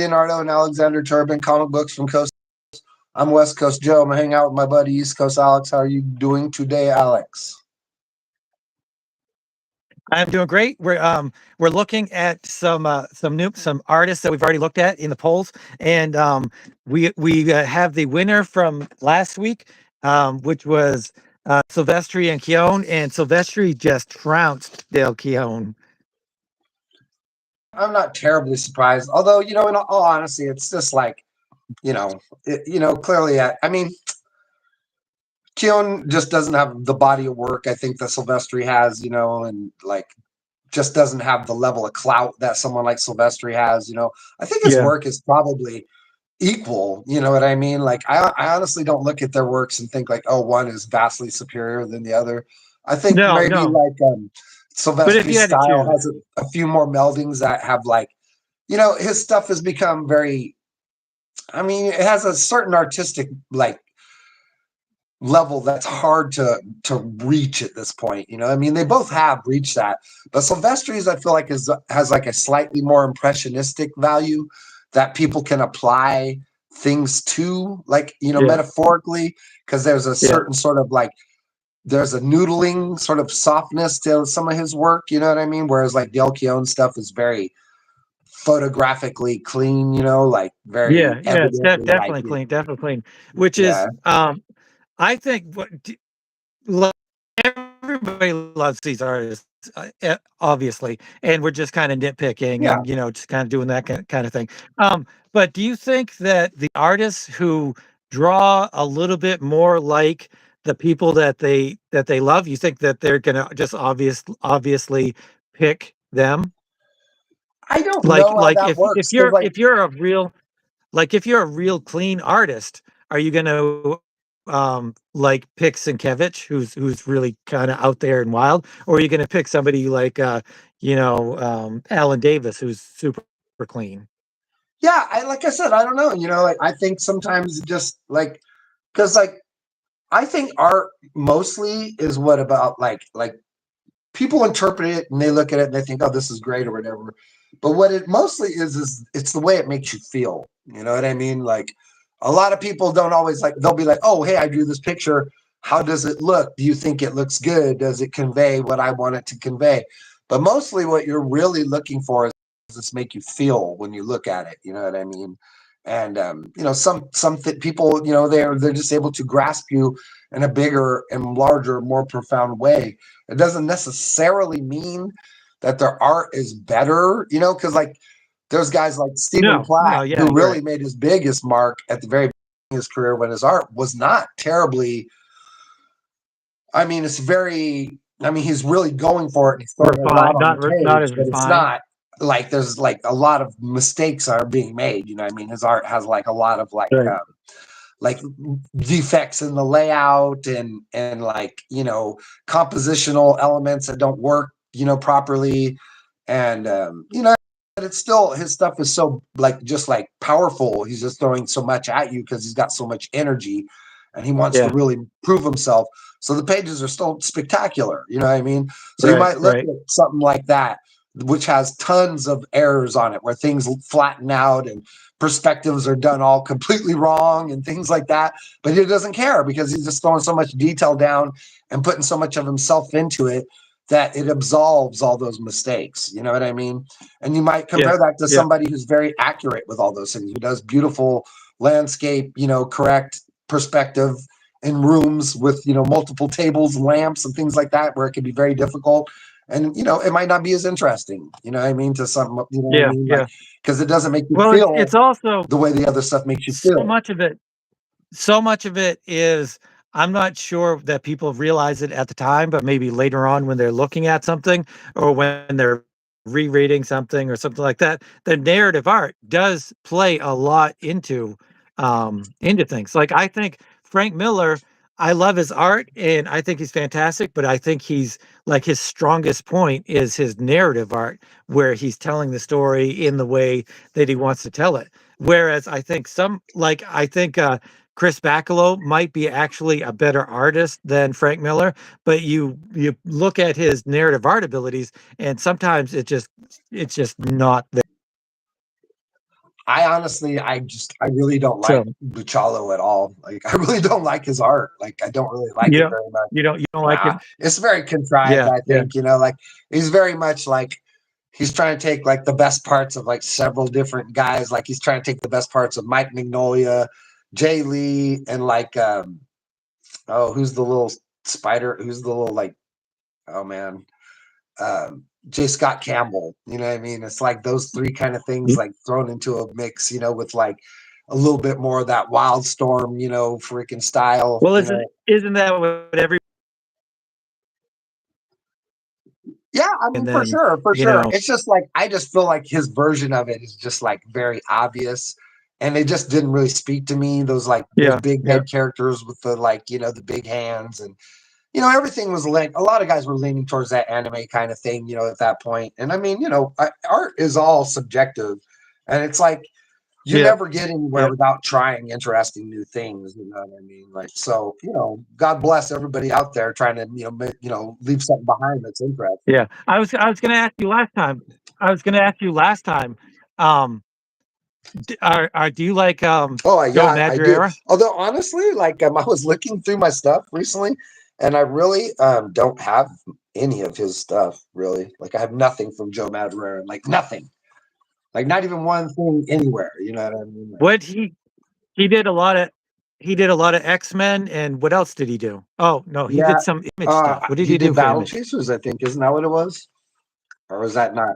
Leonardo and Alexander Turbin, comic books from Coast. I'm West Coast Joe. I'm hanging out with my buddy East Coast Alex. How are you doing today, Alex? I'm doing great. We're looking at some artists that we've already looked at in the polls, and we have the winner from last week, which was Silvestri and Keown, and Silvestri just trounced Dale Keown. I'm not terribly surprised, although in all honesty, it's just like clearly, I mean, Keown just doesn't have the body of work I think that Silvestri has, and like just doesn't have the level of clout that someone like Silvestri has. I think his Yeah. work is probably equal. You know what I mean? Like I honestly don't look at their works and think like, oh, one is vastly superior than the other. I think No, maybe no. like But if you Silvestri's had to style choose, has a few more meldings that have like, his stuff has become very. I mean, it has a certain artistic like level that's hard to reach at this point. I mean, they both have reached that, but Silvestri's I feel like has like a slightly more impressionistic value that people can apply things to, like yeah, metaphorically, because there's a yeah, certain sort of like there's a noodling sort of softness to some of his work. You know what I mean? Whereas like Dale Keown stuff is very photographically clean. Like very yeah. It's evidently like definitely clean. Which yeah. is, I think everybody loves these artists, obviously, and we're just kind of nitpicking Yeah. and just kind of doing that kind of thing. But do you think that the artists who draw a little bit more like the people that they love, you think that they're gonna just obviously pick them? I don't Like know how like that if works if because you're like if you're a real if you're a real clean artist, are you gonna like pick Sienkiewicz, who's really kind of out there and wild, or are you gonna pick somebody like Alan Davis, who's super clean? yeah, like I said, I don't know. Like, I think sometimes just like because like I think art mostly is what about like people interpret it and they look at it and they think, oh, this is great or whatever. But what it mostly is it's the way it makes you feel. You know what I mean? Like a lot of people don't always like they'll be like, oh, hey, I drew this picture. How does it look? Do you think it looks good? Does it convey what I want it to convey? But mostly what you're really looking for is this make you feel when you look at it. You know what I mean? And people, they're just able to grasp you in a bigger and larger, more profound way. It doesn't necessarily mean that their art is better, because like there's guys like Stephen No, Platt yeah, who you're really right. made his biggest mark at the very beginning of his career when his art was not terribly. I mean, it's very. I mean, he's really going for it and he's throwing a lot Refined, on the not page, as but it's refined. not like there's like a lot of mistakes are being made. I mean, his art has like a lot of Right. like defects in the layout and like compositional elements that don't work properly, and but it's still his stuff is so like just like powerful. He's just throwing so much at you because he's got so much energy and he wants to Yeah. really prove himself, so the pages are still spectacular. You know what I mean? So you Right. might look Right. at something like that which has tons of errors on it where things flatten out and perspectives are done all completely wrong and things like that. But he doesn't care because he's just throwing so much detail down and putting so much of himself into it that it absolves all those mistakes. You know what I mean? And you might Yeah. compare that to Yeah. somebody who's very accurate with all those things, who does beautiful landscape, correct perspective in rooms with, multiple tables, lamps, and things like that, where it can be very difficult. And it might not be as interesting, what I mean, to some, what I Yeah. mean, like Yeah. because it doesn't make you Well, feel it's also the way the other stuff makes you so feel. much of it so much of it is, I'm not sure that people realize it at the time, but maybe later on when they're looking at something or when they're rereading something or something like that, the narrative art does play a lot into things. Like I think Frank Miller, I love his art and I think he's fantastic, but I think he's like his strongest point is his narrative art, where he's telling the story in the way that he wants to tell it. Whereas I think Chris Bacalo might be actually a better artist than Frank Miller, but you look at his narrative art abilities, and sometimes it's just not there. I honestly, I really don't So like Buchalo at all. Like, I really don't like his art. Like, I don't really like you it don't very much. you don't like Nah, it? it's very contrived. Yeah, I yeah. think like he's very much like he's trying to take like the best parts of like several different guys. Like he's trying to take the best parts of Mike Mignola, Jay Lee, and like who's the little spider? Who's the little like oh man, J. Scott Campbell. You know what I mean? It's like those three kind of things Y- like thrown into a mix. With like a little bit more of that Wildstorm, freaking style. Well, isn't that what every Yeah, I and mean, then for you sure. know It's just like I just feel like his version of it is just like very obvious, and it just didn't really speak to me. Those yeah, big yeah, head characters with the like the big hands, and everything was a lot of guys were leaning towards that anime kind of thing, at that point. And I mean, art is all subjective, and it's like you yeah, never get anywhere yeah, without trying interesting new things. You know what I mean? Like, so, God bless everybody out there trying to, leave something behind that's interesting. yeah. I was going to ask you last time. I was going to ask you last time. Um, do you like Oh, Joe yeah, I do. Madureira? Although honestly, like I was looking through my stuff recently, and I really don't have any of his stuff. Really, like I have nothing from Joe Madureira, like nothing, like not even one thing anywhere. You know what I mean? Like, What he did a lot of he did a lot of X-Men, and what else did he do? Oh no, he yeah, did some Image stuff. What did he he did do for Battle Image? Chasers, I think, isn't that what it was, or was that not?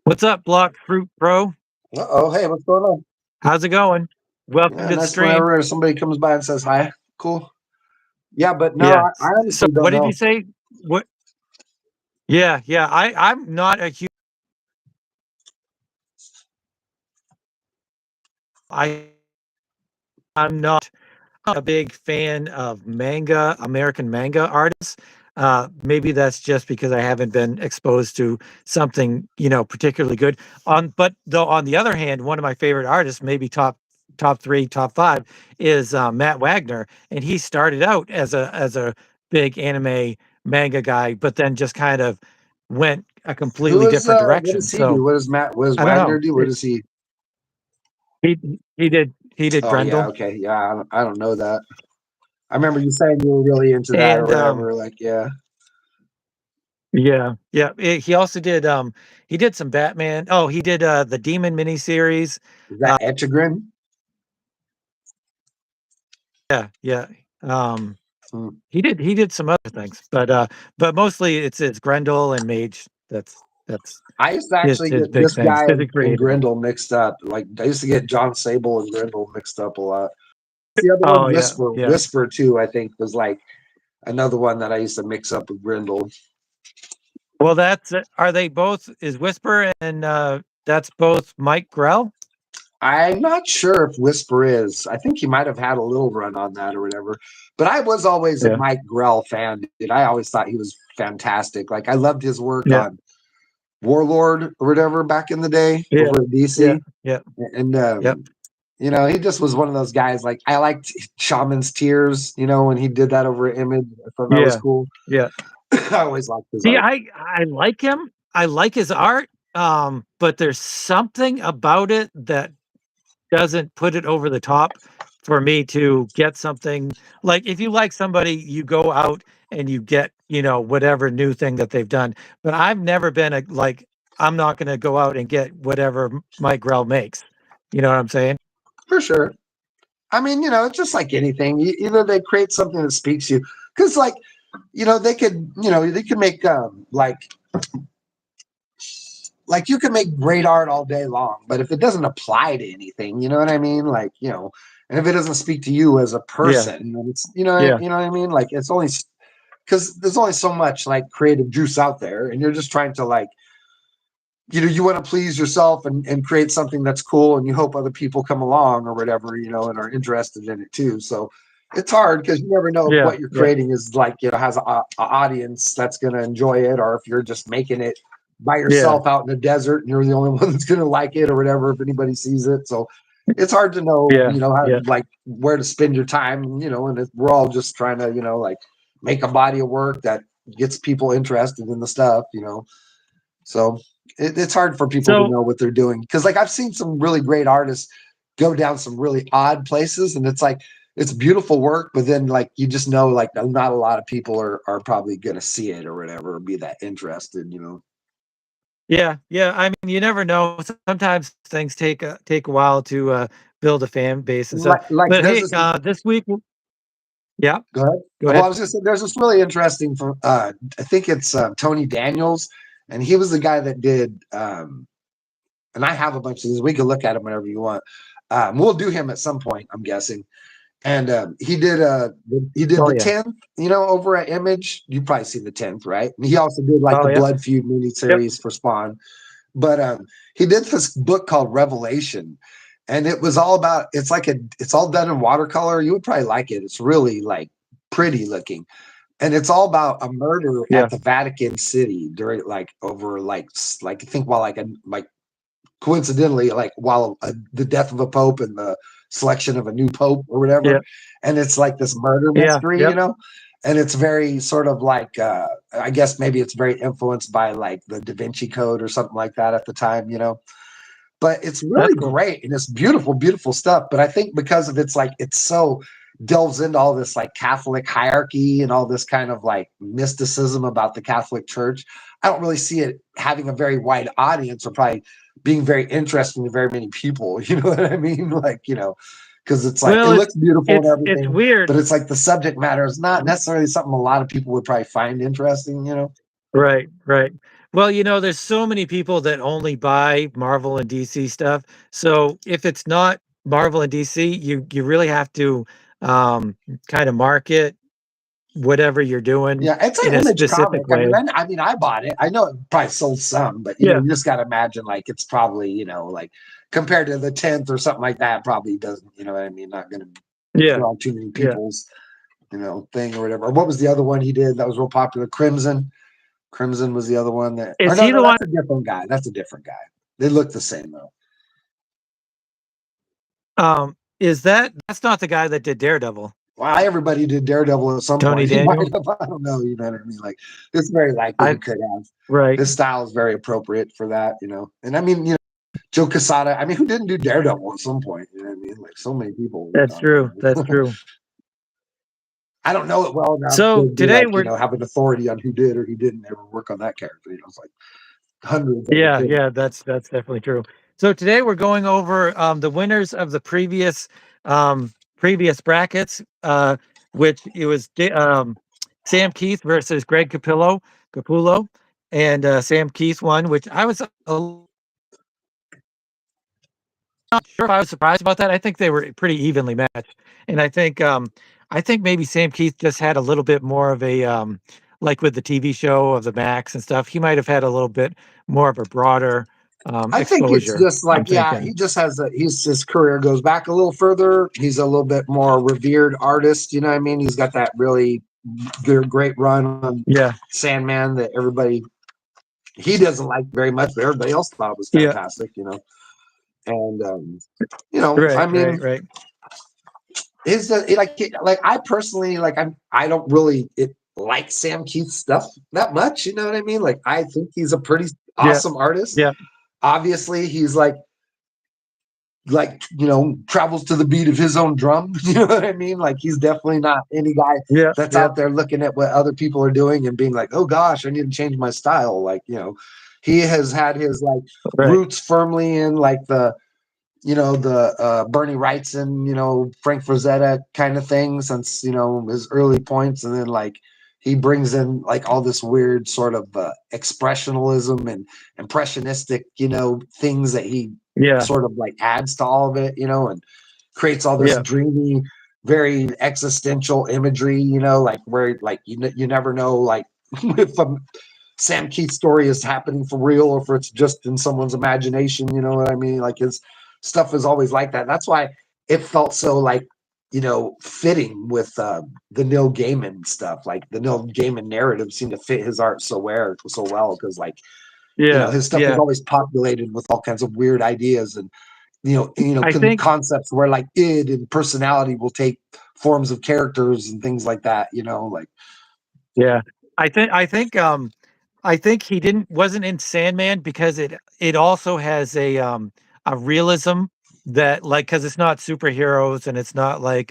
What's up, Block Fruit Pro? Oh, hey, what's going on? How's it going? Welcome Yeah, to the nice stream. whenever somebody comes by and says hi. Cool. Yeah, but no, Yeah. I So honestly don't what did you know. say? What? Yeah, yeah. I'm not a huge. I I'm not a big fan of American manga artists. Maybe that's just because I haven't been exposed to something, particularly good. But though on the other hand, one of my favorite artists, maybe top three, top five, is Matt Wagner, and he started out as a big anime manga guy, but then just kind of went a Who completely is different what direction. does he do? So What does I don't Wagner know. do? What does he? He did Oh yeah, Grendel, okay, yeah. I don't know that. I remember you saying you were really into that or and whatever. Like, yeah, yeah, yeah. He also did he did some Batman. Oh, he did the Demon miniseries. is that Uh Etegrin? yeah, yeah. Um Hmm. he did some other things, but mostly it's Grendel and Mage. That's I used to his actually his get big this things guy because he and created them. Grendel mixed up. Like, I used to get John Sable and Grendel mixed up a lot. The other one, Oh yeah, yeah. Whisper too. I think was like another one that I used to mix up with Grendel. Well, that's are they both is Whisper and that's both Mike Grell? I'm not sure if Whisper is. I think he might have had a little run on that or whatever. But I was always a Yeah, Mike Grell fan, dude. I always thought he was fantastic. Like I loved his work yeah, on Warlord or whatever back in the day yeah, over at yeah, DC. yeah, And yep, he just was one of those guys. Like I liked Shaman's Tears, when he did that over at Image. I thought that was yeah, cool. yeah. I always liked his See, art. I like him. I like his art. But there's something about it that doesn't put it over the top for me to get something like if you like somebody, you go out and you get, whatever new thing that they've done. But I've never been I'm not going to go out and get whatever Mike Grell makes. You know what I'm saying? For sure. I mean, it's just like anything. Either they create something that speaks to you, because like, they could make like you can make great art all day long, but if it doesn't apply to anything, you know what I mean? Like, and if it doesn't speak to you as a Yeah, person, then it's yeah, you know what I mean? Like it's only because there's only so much like creative juice out there, and you're just trying to like you want to please yourself and create something that's cool, and you hope other people come along or whatever, and are interested in it too. So it's hard because you never know if yeah, what you're yeah, creating is like has a audience that's going to enjoy it, or if you're just making it by yeah, yourself out in the desert and you're the only one that's going to like it or whatever if anybody sees it. So it's hard to know, yeah, how yeah, like where to spend your time, and we're all just trying to, like make a body of work that gets people interested in the stuff. So It's hard for people to So know what they're doing because, like, I've seen some really great artists go down some really odd places, and it's like it's beautiful work, but then like you just know like not a lot of people are probably going to see it or whatever or be that interested, you know. yeah, yeah. I mean, you never know. Sometimes things take a while to build a fan base and stuff. Like But there's hey, this. this week, yeah, Go ahead. go Well, I ahead. was going to say there's this really interesting. I think it's Tony Daniels, and he was the guy that did. And I have a bunch of these. We can look at them whenever you want. We'll do him at some point, I'm guessing. And he did Oh the yeah, 10th, you know, over at Image. You've probably seen the 10th, right? And he also did like oh the yeah, Blood Feud yep. miniseries for Spawn. But he did this book called Revelation, and it was all about. It's all done in watercolor. You would probably like it. It's really like pretty looking, and it's all about a murder Yeah, at the Vatican City during like over like I think while like coincidentally, like while the death of a pope and the selection of a new pope or whatever, yeah, and it's like this murder yeah, mystery, you yep. know, and it's very sort of like I guess maybe it's very influenced by like the Da Vinci Code or something like that at the time, you know. But it's That's really cool. great and it's beautiful, beautiful stuff. But I think because of it's so delves into all this like Catholic hierarchy and all this kind of like mysticism about the Catholic Church. I don't really see it having a very wide audience or probably being very interesting to very many people. You know what I mean? Like, you know, because it's like it Well, looks beautiful and it's everything, weird. but it's like the subject matter is not necessarily something a lot of people would probably find interesting, you know? Right, right. Well, there's so many people that only buy Marvel and DC stuff. So if it's not Marvel and DC, you really have to um, kind of market whatever you're doing Yeah, it's in an a Image comic. specific I mean, way. I bought it. I know it probably sold some, but you know, Yeah, you just got to imagine like it's probably you know like compared to the 10th or something like that, probably doesn't. You know what I mean? Not going to yeah, draw too many yeah. people's thing or whatever. What was the other one he did that was real popular? Crimson. Crimson was the other one that. Or Is no, he no, the one? that's a different guy. That's a different guy. They look the same though. Is that's not the guy that did Daredevil? Why everybody did Daredevil at some Tony point. He might Daniel? have. I don't know. You know what I mean? Like it's very likely he I could have. right. His style is very appropriate for that. You know, and I mean, Joe Quesada. I mean, who didn't do Daredevil at some point? You know what I mean? Like so many people worked That's on true. That's that. true. I don't know it well enough So to be today like, we're have an authority on who did or who didn't ever work on that character. You know, it's like hundreds of them yeah, did. yeah, that's definitely true. So today we're going over the winners of the previous brackets, which it was Sam Keith versus Greg Capullo, and Sam Keith won, which I was not sure if I was surprised about that. I think they were pretty evenly matched, and I think maybe Sam Keith just had a little bit more of a like with the TV show of the Max and stuff. He might have had a little bit more of a broader I think it's exposure. just like, I'm yeah, thinking. he just has his career goes back a little further. He's a little bit more revered artist. You know what I mean? He's got that really good, great run on Yeah, Sandman that he doesn't like very much, but everybody else thought it was yeah, fantastic, And I right, right, mean, right. is that like I personally I don't really like Sam Keith's stuff that much. You know what I mean? Like I think he's a pretty Yeah, awesome artist. yeah, Obviously, he's travels to the beat of his own drum. You know what I mean? Like he's definitely not any guy yeah, that's yeah. out there looking at what other people are doing and being like, oh gosh, I need to change my style. Like, he has had his like Right. roots firmly in like the Bernie Wrightson, Frank Frazetta kind of thing since, his early points. And then like he brings in like all this weird sort of expressionalism and impressionistic, things that he Yeah, sort of like adds to all of it, and creates all this yeah, dreamy, very existential imagery, like where like you never know like if Sam Keith's story is happening for real or if it's just in someone's imagination, you know what I mean? Like his stuff is always like that. That's why it felt so like, fitting with the Neil Gaiman stuff. Like the Neil Gaiman narrative seemed to fit his art so well because like, yeah, his stuff was yeah. always populated with all kinds of weird ideas and I think concepts where like id and personality will take forms of characters and things like that, like yeah. I think I think he wasn't in Sandman because it also has a realism that like because it's not superheroes and it's not like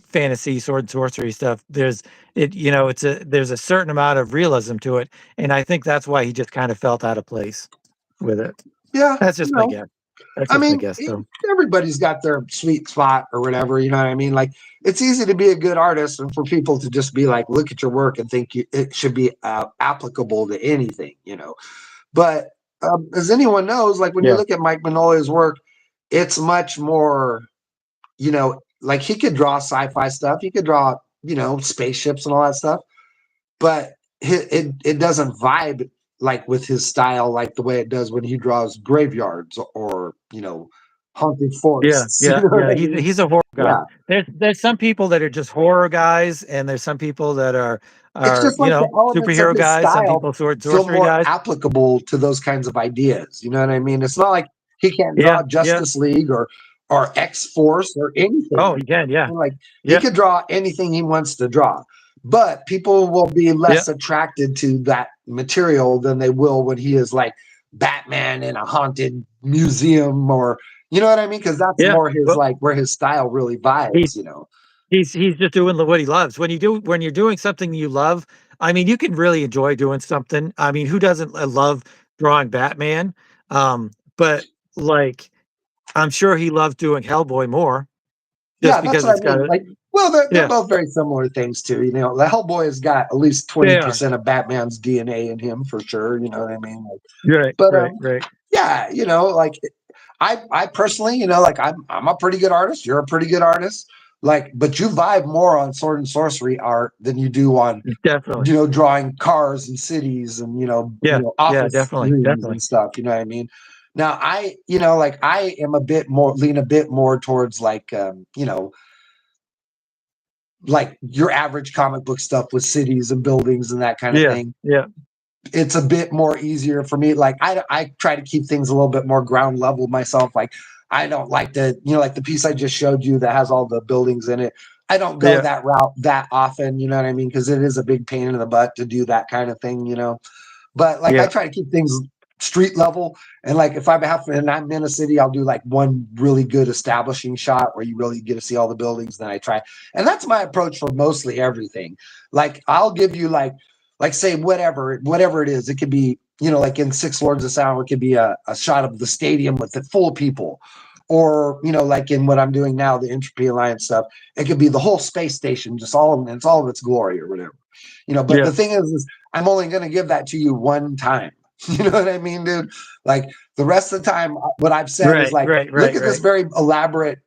fantasy sword and sorcery stuff. There's a certain amount of realism to it, and I think that's why he just kind of felt out of place with it. Yeah, That's just my guess. That's I just my mean, guess, though. everybody's got their sweet spot or whatever. You know what I mean? Like, it's easy to be a good artist and for people to just be like, look at your work and think it should be applicable to anything. But as anyone knows, like when you Yeah, look at Mike Mignola's work, it's much more. Like he could draw sci-fi stuff. He could draw spaceships and all that stuff, but it doesn't vibe like with his style like the way it does when he draws graveyards or haunted yeah, forests. You yeah, know what yeah. I He's mean? he's a horror guy. Yeah, There's some people that are just horror guys, and there's some people that are it's are just like the elements of superhero his guys. Some style people sword feel sorcery more guys. applicable to those kinds of ideas. You know what I mean? It's not like he can't Yeah, draw yeah. Justice League or X Force or Oh, anything. he can. Yeah, Like he yeah, could draw anything he wants to draw, but people will be yeah, less attracted to that material than they will when he is like Batman in a haunted museum or you know what I mean? Because that's yeah. more his Well, like where his style really he vibes. he's just doing what he loves. When you're doing something you love, I mean, you can really enjoy doing something. I mean, who doesn't love drawing Batman? But like, I'm sure he loves doing Hellboy more just Yeah, that's because what I it's got mean. a Like, well, they're yeah. both very similar things too. The Hellboy has got at least They are. 20% of Batman's DNA in him for sure. You know what I mean? Like, Right, but right, right. yeah, like I personally, like I'm a pretty good artist. You're a pretty good artist. Like, but you vibe more on sword and sorcery art than you do on Definitely. drawing cars and cities and Yeah, yeah, office definitely, rooms definitely. and stuff. You know what I mean? Now like I am lean a bit more towards like like your average comic book stuff with cities and buildings and that kind of Yeah, thing. yeah, It's a bit more easier for me. Like I try to keep things a little bit more ground level myself. Like I don't like like the piece I just showed you that has all the buildings in it. I don't go yeah, that route that often, you know what I mean? Because it is a big pain in the butt to do that kind of thing. But like I yeah, try to keep things street level. And like if and I'm in a city, I'll do like one really good establishing shot where you really get to see all the buildings. Then I try. And that's my approach for mostly everything. Like I'll give you like say whatever it is. It could be, like in Six Lords of Sound, it could be a shot of the stadium with it full of people. Or, like in what I'm doing now, the Entropy Alliance stuff, it could be the whole space station, just it's all of its glory or whatever. But yeah. the thing is I'm only going to give that to you one time. You know what I mean, dude? Like the rest of the time, what I've said is Right, like, right, look right, at this right. very elaborate,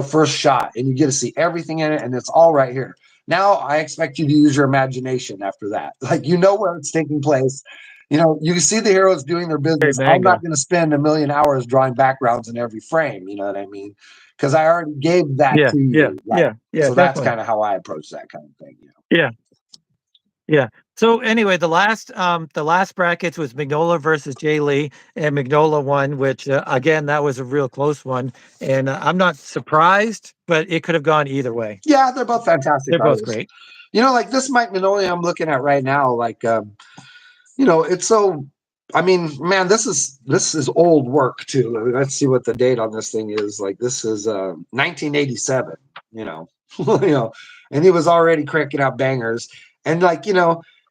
first shot, and you get to see everything in it, and it's all right here. Now I expect you to use your imagination after that. Like where it's taking place. You see the heroes doing their Great business. I'm not manga. going to spend a million hours drawing backgrounds in every frame. You know what I mean? Because I already gave that Yeah, to yeah, you. Like, yeah, yeah, so that's definitely. kind of how I approach that kind of thing. Yeah, yeah. So anyway, the last brackets was Mignola versus Jay Lee, and Mignola won, which again that was a real close one, and I'm not surprised, but it could have gone either way. Yeah, they're both fantastic They're both artists. great. Like this Mike Mignola I'm looking at right now, like it's so I mean, man, this is old work too. Let's see what the date on this thing is. Like this is 1987, you know. And he was already cranking out bangers. And like,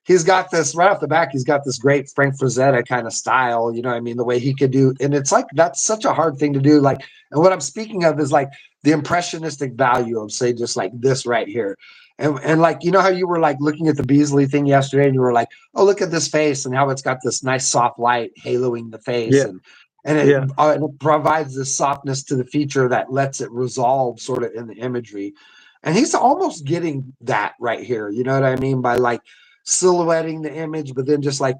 he's got this right off the back, he's got this great Frank Frazetta kind of style, you know what I mean, the way he could do, and it's like that's such a hard thing to do. Like, and what I'm speaking of is like the impressionistic value of say just like this right here. And like how you were like looking at the Beasley thing yesterday and you were like, oh, look at this face and how it's got this nice soft light haloing the face Yeah, yeah, and it provides this softness to the feature that lets it resolve sort of in the imagery. And he's almost getting that right here. You know what I mean? By like silhouetting the image, but then just like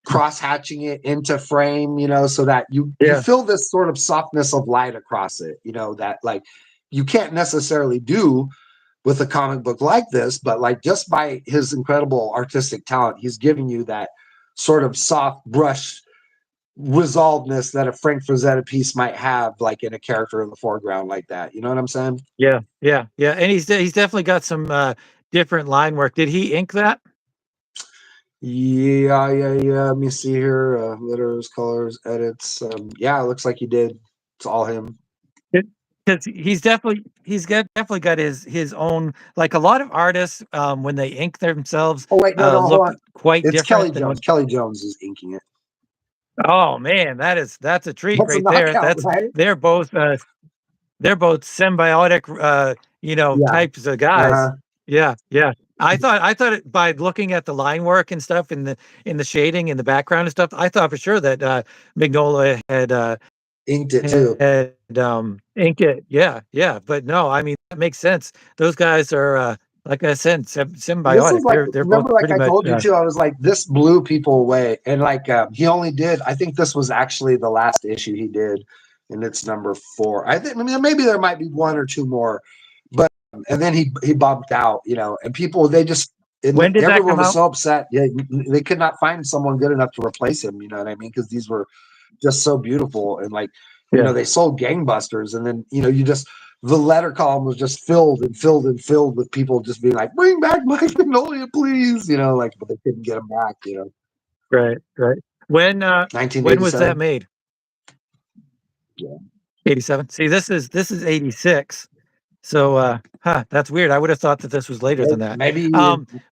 cross hatching it into frame, so that you yeah, feel this sort of softness of light across it, that like you can't necessarily do with a comic book like this, but like just by his incredible artistic talent, he's giving you that sort of soft brush resolvedness that a Frank Frazetta piece might have, like in a character in the foreground, like that. You know what I'm saying? yeah, yeah, yeah. And he's definitely got some different line work. Did he ink that? Yeah. Let me see here. Letters, colors, edits. Yeah, it looks like he did. It's all him. Because definitely got his own, like a lot of artists when they ink themselves Oh wait, no, hold look on. quite It's Kelly different than Jones. when. Kelly Jones is inking it. Oh man, that's a treat That's a right there. knockout, That's right? they're both symbiotic Yeah. types of Uh guys. huh. Yeah, yeah. I thought by looking at the line work and stuff in the shading in the background and stuff, I thought for sure that Mignola Inked it too. had inked it. Yeah, yeah. But no, I mean that makes sense. Those guys are like I said, This was symbiotic. like, They're both remember, like pretty I much told you too, I was like, this blew people away. And like, he only did, I think this was actually the last issue he did, and it's number 4. I mean, maybe there might be one or two more, but, and then he bumped out, and people, they just, and when did that everyone come was out? so upset. Yeah, they could not find someone good enough to replace him. You know what I mean? Because these were just so beautiful, and like, Yeah. they sold gangbusters, and then you just, the letter column was just filled and filled and filled with people just being like, "Bring back Mike Mignola, please!" Like, but they couldn't get him back. Right, right. When was that 1987. made? Yeah, 87. See, this is 86. So, that's weird. I would have thought that this was later than that. maybe.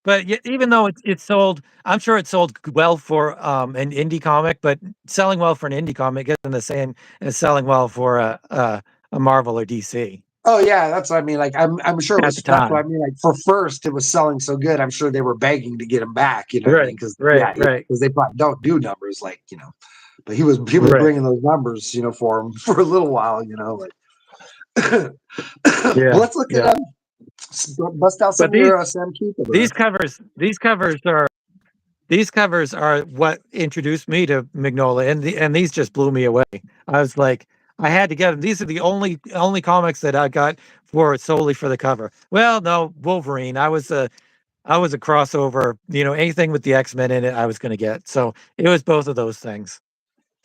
But even though it sold, I'm sure it sold well for an indie comic, but selling well for an indie comic isn't the same as selling well for a Marvel or DC Oh yeah, that's what I mean. Like, I'm sure it at the was. That's what I time. mean. Like, for first, it was selling so good. I'm sure they were begging to get him back. You know what I mean? Right, Because right, yeah, right, because they probably don't do numbers like. But he was right. bringing those numbers, for him for a little while. Like, well, Yeah, let's look at yeah. bust out some But of your Sam Keith over these there. covers, these covers are these covers are what introduced me to Mignola, and these just blew me away. I was like, I had to get them. These are the only comics that I got for solely for the cover. Well, no, Wolverine. I was a crossover. Anything with the X-Men in it, I was going to get. So it was both of those things,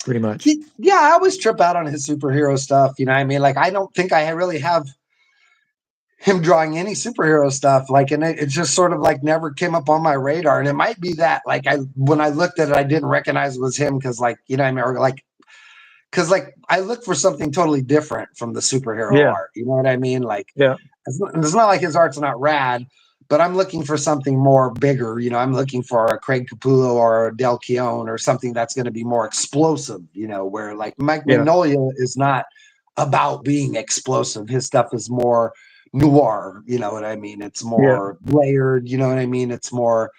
pretty much. Yeah, I always trip out on his superhero stuff. You know what I mean? Like, I don't think I really have him drawing any superhero stuff. Like, and it just sort of like never came up on my radar. And it might be that, like, when I looked at it, I didn't recognize it was him because, like, I mean, or like, because like I look for something totally different from the superhero Yeah, art. You know what I mean? Like, yeah, it's not like his art's not rad, but I'm looking for something more bigger. I'm looking for a Craig Capullo or a Del Keown or something that's going to be more explosive. Where like Mike yeah, Mignola is not about being explosive. His stuff is more noir. You know what I mean? It's yeah, more layered. You know what I mean? It's more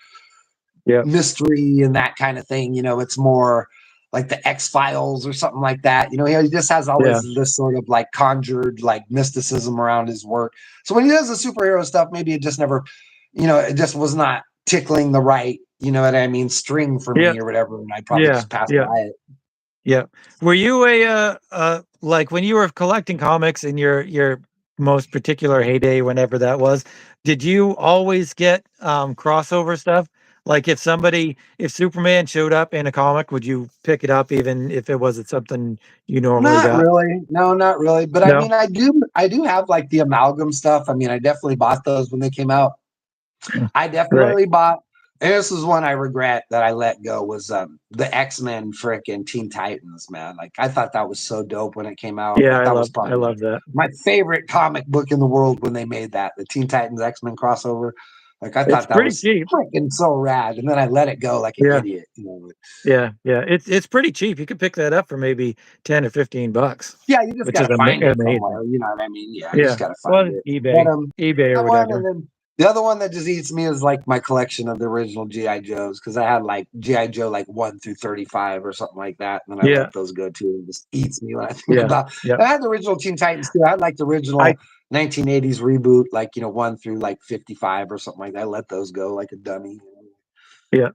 yeah, mystery and that kind of thing. It's more like the X Files or something like that. He just has yeah, always this sort of like conjured like mysticism around his work. So when he does the superhero stuff, maybe it just never, it just was not tickling the right, you know what I mean, string for yeah, me or whatever, and I probably yeah, just passed yeah. by it. Yeah. Were you like when you were collecting comics in your most particular heyday, whenever that was, did you always get crossover stuff? Like if Superman showed up in a comic, would you pick it up even if it wasn't something you normally Not got? really. No, not really. But I No? mean, I do have like the amalgam stuff. I mean, I definitely bought those when they came out. I Right. definitely bought, and this is one I regret that I let go, was the X-Men frickin' Teen Titans, man. Like, I thought that was so dope when it came out. Yeah, Like, that was I probably love that. my favorite comic book in the world when they made that, the Teen Titans X-Men crossover. Like, I It's thought that pretty was cheap. freaking so rad. And then I let it go like an Yeah. idiot. Yeah, yeah. It's pretty cheap. You could pick that up for maybe 10 or $15, Yeah, you just which is gotta find it amazing. somewhere. You know what I mean? Yeah, you just Yeah. gotta find Well, it. But eBay or that one, whatever. and then the other one that just eats me is like my collection of the original GI Joes, because I had like GI Joe like 1 through 35 or something like that, and then I Yeah, let those go too. It just eats me when I think yeah, about. yeah. And I had the original Teen Titans too. I had like the I original 1980s reboot, like 1 through like 55 or something like that. I let those go like a dummy. Yeah,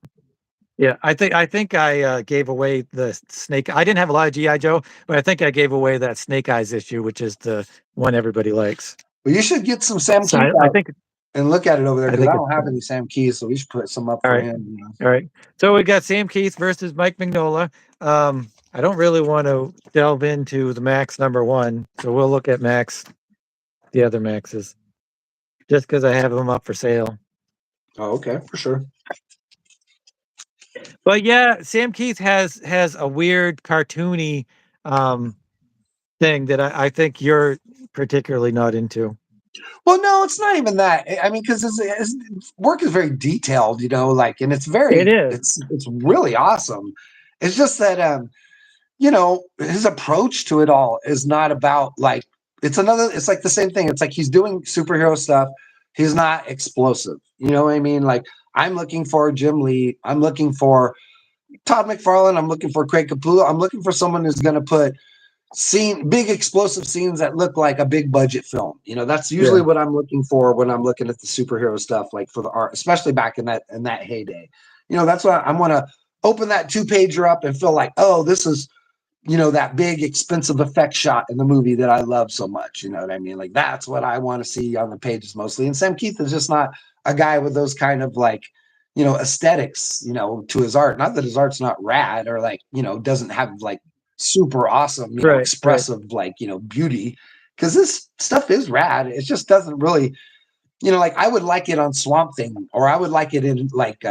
yeah. I think I gave away the Snake. I didn't have a lot of GI Joe, but I think I gave away that Snake Eyes issue, which is the one everybody likes. But you should get some Sam So Keith I out think and look at it over there, I because I think it's don't have any Sam Keith, so we should put some up all for right. him. All right. So we got Sam Keith versus Mike Mignola. I don't really want to delve into the Max number one, so we'll look at the other Maxes, just because I have them up for sale. Oh, okay, for sure. But yeah, Sam Keith has a weird cartoony um thing that I think you're particularly not into. Well, no, it's not even that. I mean, because his work is very detailed, like, and It is. it's really awesome. It's just that, his approach to it all is not about like it's like the same thing. It's like he's doing superhero stuff. He's not explosive. You know what I mean? Like I'm looking for Jim Lee. I'm looking for Todd McFarlane. I'm looking for Craig Capullo. I'm looking for someone who's going to put big explosive scenes that look like a big budget film. That's Yeah. usually what I'm looking for when I'm looking at the superhero stuff, like for the art, especially back in that heyday. That's why I want to open that 2-pager up and feel like, oh, this is that big expensive effect shot in the movie that I love so much. You know what I mean? Like that's what I want to see on the pages mostly. And Sam Keith is just not a guy with those kind of like, aesthetics, to his art. Not that his art's not rad or like, doesn't have like super awesome, Right, right. expressive, like, beauty. Cause this stuff is rad. It just doesn't really, like I would like it on Swamp Thing, or I would like it in like,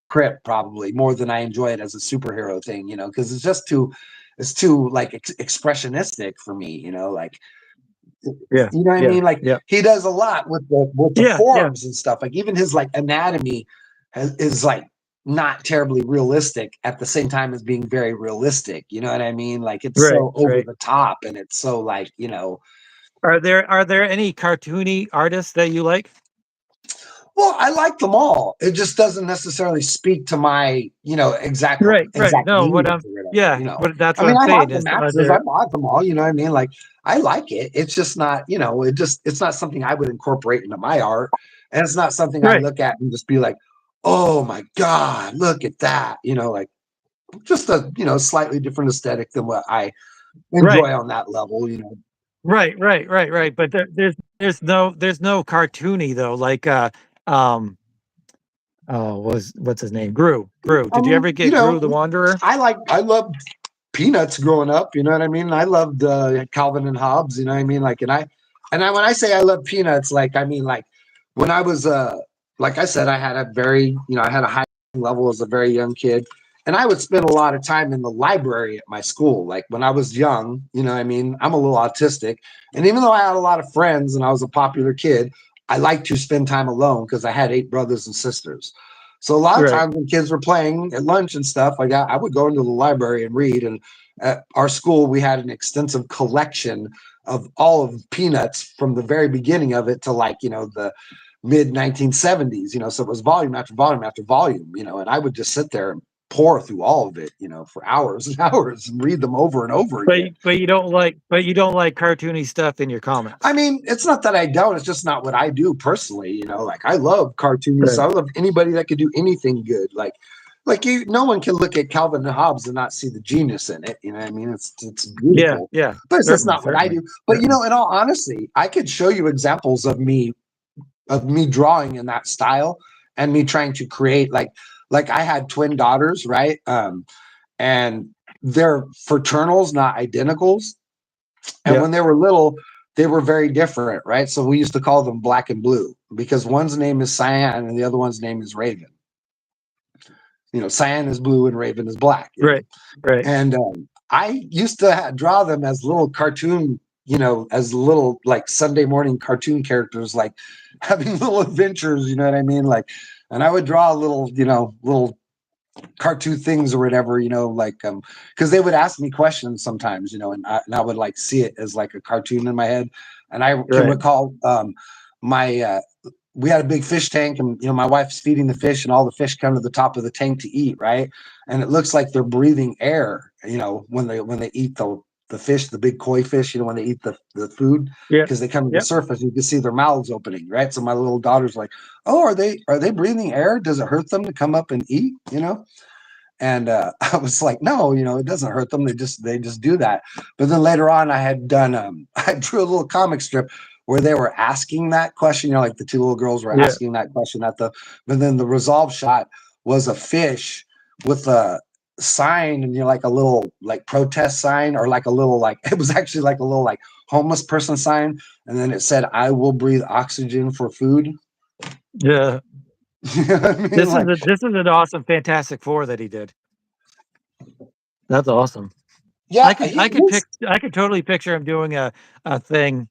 Crypt probably more than I enjoy it as a superhero thing, because it's too like expressionistic for me, like Yeah, you know what I yeah, mean? Like yeah. he does a lot with the Yeah, yeah. forms and stuff. Like even his like anatomy is like not terribly realistic at the same time as being very realistic. You know what I mean? Like it's Right, so over right. the top and it's so like, Are there any cartoony artists that you like? well, I like them all. It just doesn't necessarily speak to my, exact Right, right. exact No, needs or whatever. yeah, what that's I what mean, I'm I saying have the is are Maxes. I there bought them all. You know what I mean? Like, I like it. It's just not, it's not something I would incorporate into my art, and it's not something I right, look at and just be like, oh my god, look at that. Like just a slightly different aesthetic than what I right, enjoy on that level. right, right, right, right. But there's no cartoony though, like um oh what's his name? Gru. Gru. Did you ever get Gru the Wanderer? I love Peanuts growing up. You know what I mean? I loved Calvin and Hobbes. You know what I mean? Like, and I when I say I love Peanuts, like I mean like when I was like I said, I had a very I had a high level as a very young kid, and I would spend a lot of time in the library at my school. Like when I was young, you know what I mean? I'm a little autistic, and even though I had a lot of friends and I was a popular kid, I liked to spend time alone because I had 8 brothers and sisters. So a lot of Right. times when kids were playing at lunch and stuff, I would go into the library and read. And at our school, we had an extensive collection of all of Peanuts from the very beginning of it to like the mid 1970s. So it was volume after volume after volume. And I would just sit there and pour through all of it, for hours and hours and read them over and over again. But you don't like cartoony stuff in your I comics. mean, it's not that I don't. It's just not what I do personally. Like I love cartoonists. I Right. love anybody that could do anything good. Like no one can look at Calvin and Hobbes and not see the genius in it. You know what I mean? It's Yeah, beautiful, yeah. but it's just Certainly, not what I certainly. do. But Certainly. in all honesty, I could show you examples of me drawing in that style and me trying to create like I had twin daughters, right? And they're fraternals, not identicals. And Yeah. when they were little, they were very different, right? So we used to call them black and blue because one's name is Cyan and the other one's name is Raven. Cyan is blue and Raven is black. Right. Right. And I used to draw them as little cartoon, as little like Sunday morning cartoon characters, like having little adventures. You know what I mean? Like, and I would draw little cartoon things or whatever, like because they would ask me questions sometimes, and I would like see it as like a cartoon in my head. And I can Right. recall my we had a big fish tank, and my wife's feeding the fish, and all the fish come to the top of the tank to eat, right? And it looks like they're breathing air, when they eat the fish, the big koi fish, when they eat the food, Yep. because they come to the Yep. surface, you can see their mouths opening, right? So my little daughter's like, oh, are they breathing air? Does it hurt them to come up and eat? And I was like, no, it doesn't hurt them. They just do that. But then later on, I had done I drew a little comic strip where they were asking that question. Like the two little girls were Yeah. asking that question but then the resolve shot was a fish with a sign, and like a little like protest sign, or like a little like it was actually like a little like homeless person sign, and then it said, "I will breathe oxygen for food." Yeah. You know what I mean? Like, This is an awesome Fantastic Four that he did. That's awesome. yeah, he was. I could totally picture him doing a Thing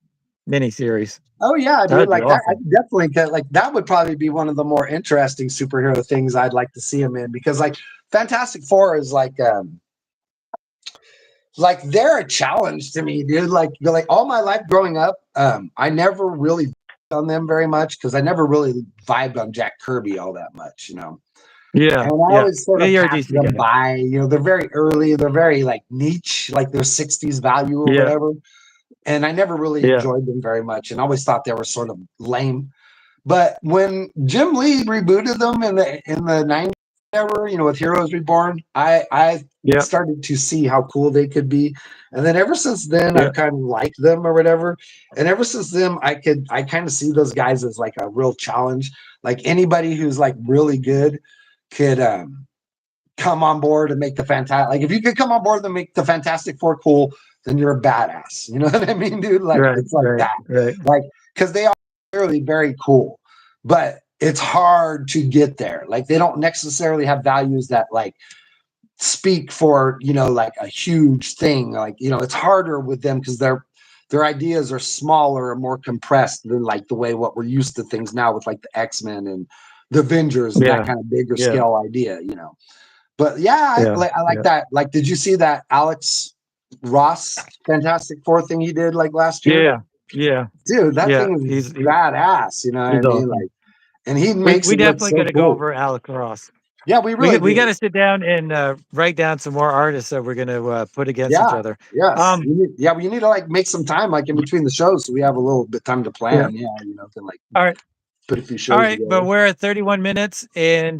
miniseries. Oh yeah, That dude. would be Like that, I awesome. definitely could. Like that would probably be one of the more interesting superhero things I'd like to see him in because like Fantastic Four is like they're a challenge to me, dude. Like all my life growing up, I never really on them very much because I never really vibed on Jack Kirby all that much, you know. Yeah, And I yeah. always sort Yeah, of you're a passed DC them guy. by. You know, they're very early, they're very like niche, like their 60s value or Yeah, whatever. And I never really yeah, enjoyed them very much and always thought they were sort of lame. But when Jim Lee rebooted them in the 90s, whatever, you know, with Heroes Reborn, I yeah, started to see how cool they could be. And then ever since then, yeah, I've kind of liked them or whatever. And ever since then, I kind of see those guys as like a real challenge. Like anybody who's like really good could come on board and make the fantastic. Like if you could come on board and make the Fantastic Four cool, then you're a badass. You know what I mean, dude? Like right, it's like right, that. right. Like because they are clearly very cool, but it's hard to get there. Like they don't necessarily have values that like speak for like a huge thing. Like it's harder with them because their ideas are smaller and more compressed than like the way what we're used to things now with like the X-Men and the Avengers and that Yeah, kind of bigger yeah, scale idea. But yeah, yeah, I like yeah, that. Like, did you see that Alex Ross Fantastic Four thing he did like last year? yeah, yeah, Dude, that yeah. thing is badass. You know what I He's mean? awesome. Like, and he makes We it look definitely so got to go cool. over Alex Ross. Yeah, we really We got do. to sit down and write down some more artists that we're going to put against each Yeah. other. Yes. We need to like make some time like in between the shows so we have a little bit time to Yeah. plan. Yeah, can like All right. put a few All shows right. But together. we're at 31 minutes, and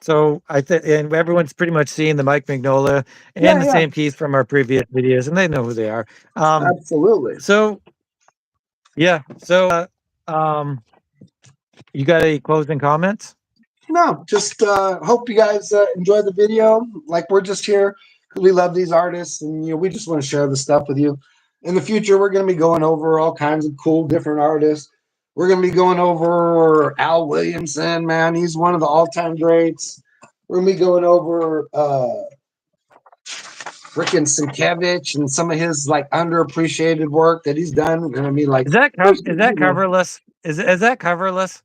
so I think, and everyone's pretty much seeing the Mike Mignola Yeah, and the yeah, same keys from our previous videos, and they know who they are. Um, absolutely. so yeah. So you got any closing comments? No, just hope you guys enjoy the video. Like we're just here because we love these artists, and we just want to share the stuff with you. In the future, we're going to be going over all kinds of cool different artists. We're going to be going over Al Williamson, man. He's one of the all-time greats. We're going to be going over frickin' Sienkiewicz and some of his like underappreciated work that he's done. And I mean, like, Is that coverless? Is that coverless?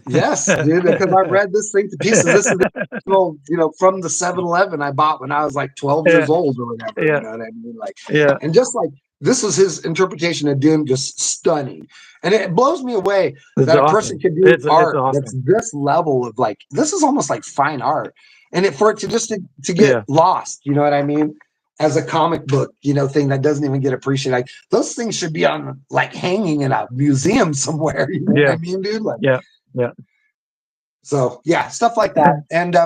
yes, dude, because I read this thing to pieces. This is the original, from the 7-Eleven I bought when I was like 12 Yeah, years old or whatever. You yeah, know what I mean? Like, yeah. and just like this was his interpretation of Dune, just stunning. And it blows me away It's that a person awesome. can do It's art that's awesome. this level of like this is almost like fine art. And for it to just to get Yeah, lost, you know what I mean? As a comic book, thing that doesn't even get appreciated. Like those things should be on like hanging in a museum somewhere. You know what I yeah, mean, dude? Like yeah, yeah. so yeah, stuff like that. And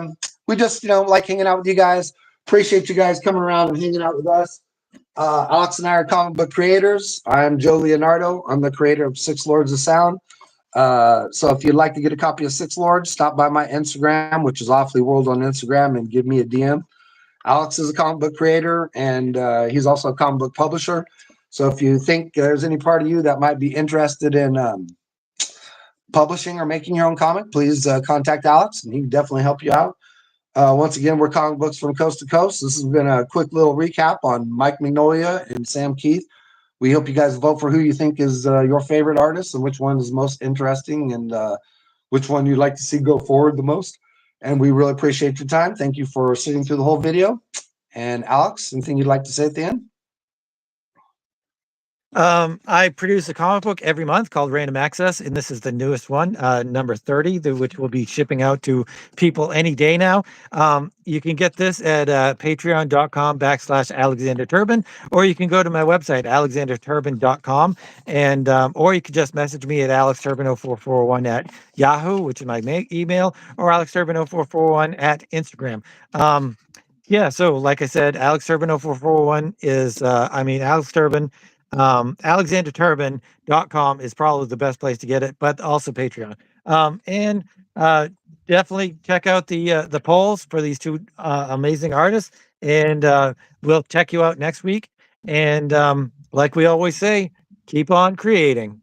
we just like hanging out with you guys. Appreciate you guys coming around and hanging out with us. Alex and I are comic book creators. I'm Joe Leonardo. I'm the creator of Six Lords of Sound. So if you'd like to get a copy of Six Lords, stop by my Instagram, which is Awfully World on Instagram, and give me a DM. Alex is a comic book creator, and he's also a comic book publisher. So if you think there's any part of you that might be interested in publishing or making your own comic, please contact Alex, and he can definitely help you out. Once again, we're comic books from coast to coast. This has been a quick little recap on Mike Mignola and Sam Kieth. We hope you guys vote for who you think is your favorite artist and which one is most interesting and which one you'd like to see go forward the most. And we really appreciate your time. Thank you for sitting through the whole video. And Alex, anything you'd like to say at the end? I produce a comic book every month called Random Access, and this is the newest one, number 30, which will be shipping out to people any day now. You can get this at patreon.com/Alexander Turbin, or you can go to my website, alexanderturbin.com, and or you can just message me at alexturbin0441 at Yahoo, which is my email, or alexturbin0441 at Instagram. Yeah, so like I said, Alex Turbin 0441 is, Alex Turbin. AlexanderTurbin.com is probably the best place to get it, but also Patreon. And definitely check out the polls for these two amazing artists, and we'll check you out next week. And like we always say, keep on creating.